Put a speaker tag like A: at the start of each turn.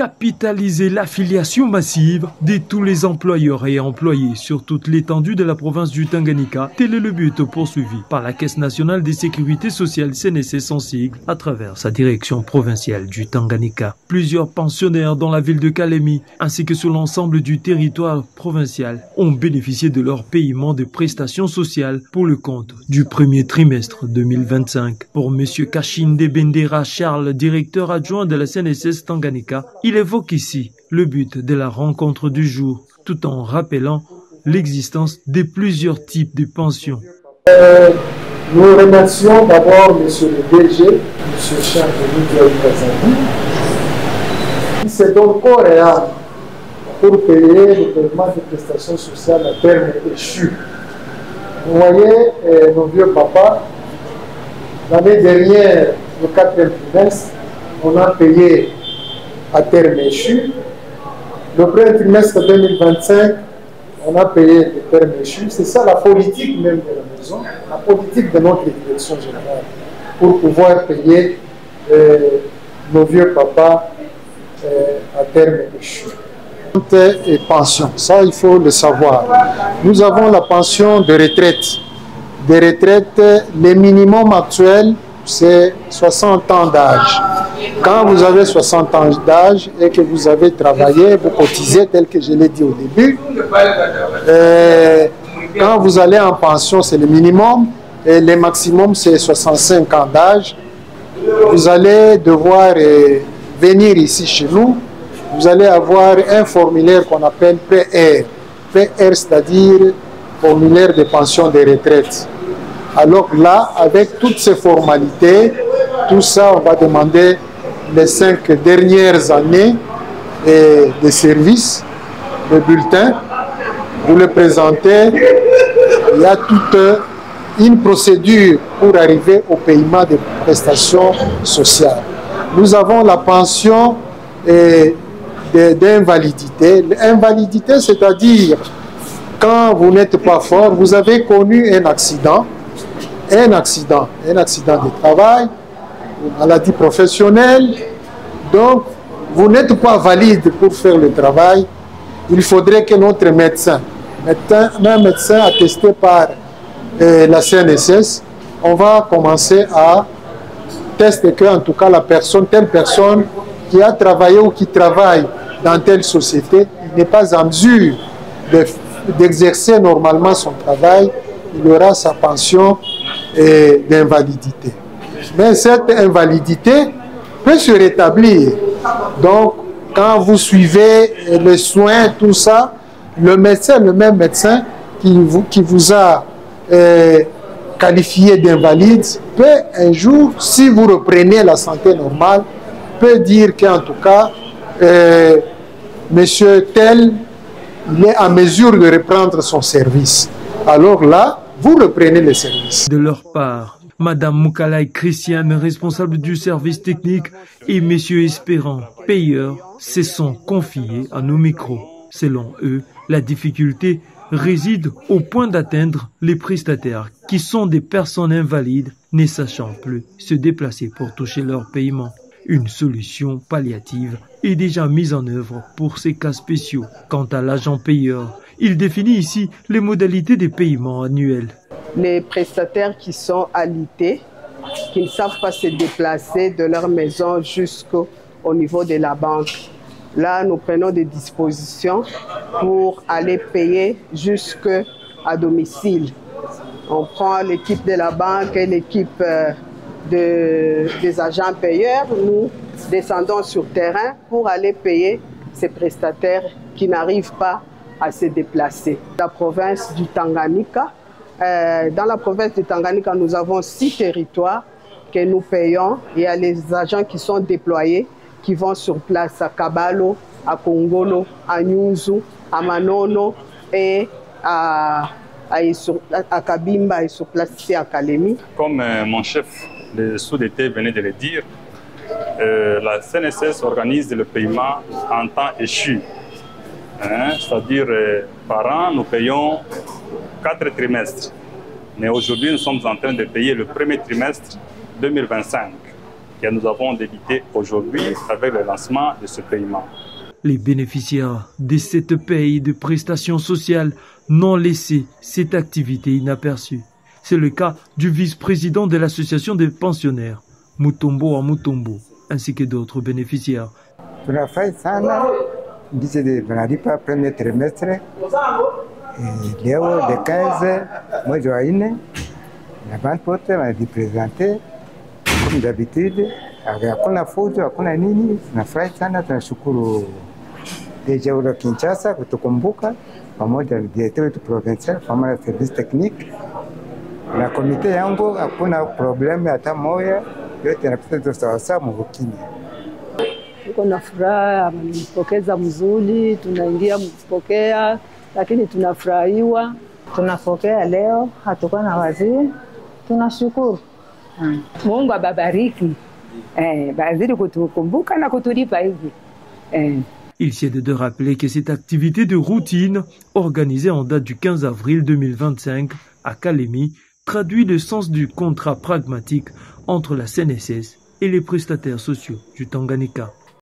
A: capitaliser l'affiliation massive de tous les employeurs et employés sur toute l'étendue de la province du Tanganyika. Tel est le but poursuivi par la Caisse nationale de sécurité sociale CNSS en sigle à travers sa direction provinciale du Tanganyika. Plusieurs pensionnaires dans la ville de Kalemi ainsi que sur l'ensemble du territoire provincial ont bénéficié de leur paiement de prestations sociales pour le compte du premier trimestre 2025. Pour M. Kashinde Bendera Charles, directeur adjoint de la CNSS Tanganyika, il évoque ici le but de la rencontre du jour, tout en rappelant l'existence de plusieurs types de pensions.
B: Nous remercions d'abord M. le DG, M. Charles Kazandi, qui s'est donné corps et âme pour payer le paiement des prestations sociales à terme échu. Vous voyez, nos vieux papas, l'année dernière, le 4e trimestre, on a payé à terme échu. Le premier trimestre 2025, on a payé le terme échu. C'est ça la politique même de la maison, la politique de notre direction générale, pour pouvoir payer nos vieux papas à terme échu. Et pension, ça il faut le savoir. Nous avons la pension de retraite. Des retraites, le minimum actuel, c'est 60 ans d'âge. Quand vous avez 60 ans d'âge et que vous avez travaillé, vous cotisez tel que je l'ai dit au début. Quand vous allez en pension, c'est le minimum. Et le maximum, c'est 65 ans d'âge. Vous allez devoir venir ici chez nous. Vous allez avoir un formulaire qu'on appelle PR. PR, c'est-à-dire formulaire de pension de retraite. Alors là, avec toutes ces formalités, tout ça, on va demander les 5 dernières années de service, le bulletin. Vous le présentez. Il y a toute une procédure pour arriver au paiement des prestations sociales. Nous avons la pension d'invalidité. L'invalidité, c'est-à-dire quand vous n'êtes pas fort, vous avez connu un accident de travail, une maladie professionnelle, donc vous n'êtes pas valide pour faire le travail. Il faudrait que notre médecin, un médecin attesté par la CNSS, on va commencer à tester que, en tout cas, telle personne qui a travaillé ou qui travaille dans telle société, il n'est pas en mesure d'exercer normalement son travail, il aura sa pension d'invalidité. Mais cette invalidité peut se rétablir. Donc, quand vous suivez les soins, tout ça, le même médecin qui vous a qualifié d'invalide peut un jour, si vous reprenez la santé normale, peut dire qu'en tout cas, monsieur tel, il est en mesure de reprendre son service. Alors là, vous reprenez le service.
A: De leur part, Madame Moukalai Christiane, responsable du service technique, et Messieurs Espérant, payeurs, se sont confiés à nos micros. Selon eux, la difficulté réside au point d'atteindre les prestataires qui sont des personnes invalides ne sachant plus se déplacer pour toucher leur paiement. Une solution palliative est déjà mise en œuvre pour ces cas spéciaux. Quant à l'agent payeur, il définit ici les modalités des paiements annuels.
C: Les prestataires qui sont alités, qui ne savent pas se déplacer de leur maison jusqu'au niveau de la banque. Là, nous prenons des dispositions pour aller payer jusqu'à domicile. On prend l'équipe de la banque et l'équipe des agents payeurs. Nous descendons sur terrain pour aller payer ces prestataires qui n'arrivent pas à se déplacer. La province du Tanganyika, dans la province du Tanganyika, nous avons 6 territoires que nous payons. Il y a les agents qui sont déployés, qui vont sur place à Kabalo, à Kongolo, à Nyuzu, à Manono et à Kabimba et sur place ici à Kalemi.
D: Comme mon chef de sous-DT venait de le dire, la CNSS organise le paiement en temps échu. C'est-à-dire, par an, nous payons 4 trimestres. Mais aujourd'hui, nous sommes en train de payer le premier trimestre 2025. que nous avons débuté aujourd'hui avec le lancement de ce paiement.
A: Les bénéficiaires de cette paye de prestations sociales n'ont laissé cette activité inaperçue. C'est le cas du vice-président de l'association des pensionnaires, Mutombo à Mutombo, ainsi que d'autres bénéficiaires.
E: Tunafurahi sana ndicho tunalipa premier trimestre leo le 15 mwezi wa 4 na bantu wote wanajipresente comme d'habitude, hakuna fujo, hakuna nini. Tunafurahi sana, tunashukuru DG wa Kinshasa kutukumbuka pamoja na directeur wetu provincial pamoja na service technique na komite yangu, hakuna problemu hata moja, yote yanapita sawasawa mvukini.
F: Tuko na furaha, amenipokeza mzuri, tunaingia mpokea, lakini tunafurahiwa.
G: Tunapokea leo, hatukuwa na waziri, tunashukuru.
H: Mungu ababariki, bazidi kutukumbuka na kutulipa hivi.
A: Il s'agit de rappeler que cette activité de routine, organisée en date du 15 avril 2025 à Kalemi, traduit le sens du contrat pragmatique entre la CNSS et les prestataires sociaux du Tanganyika.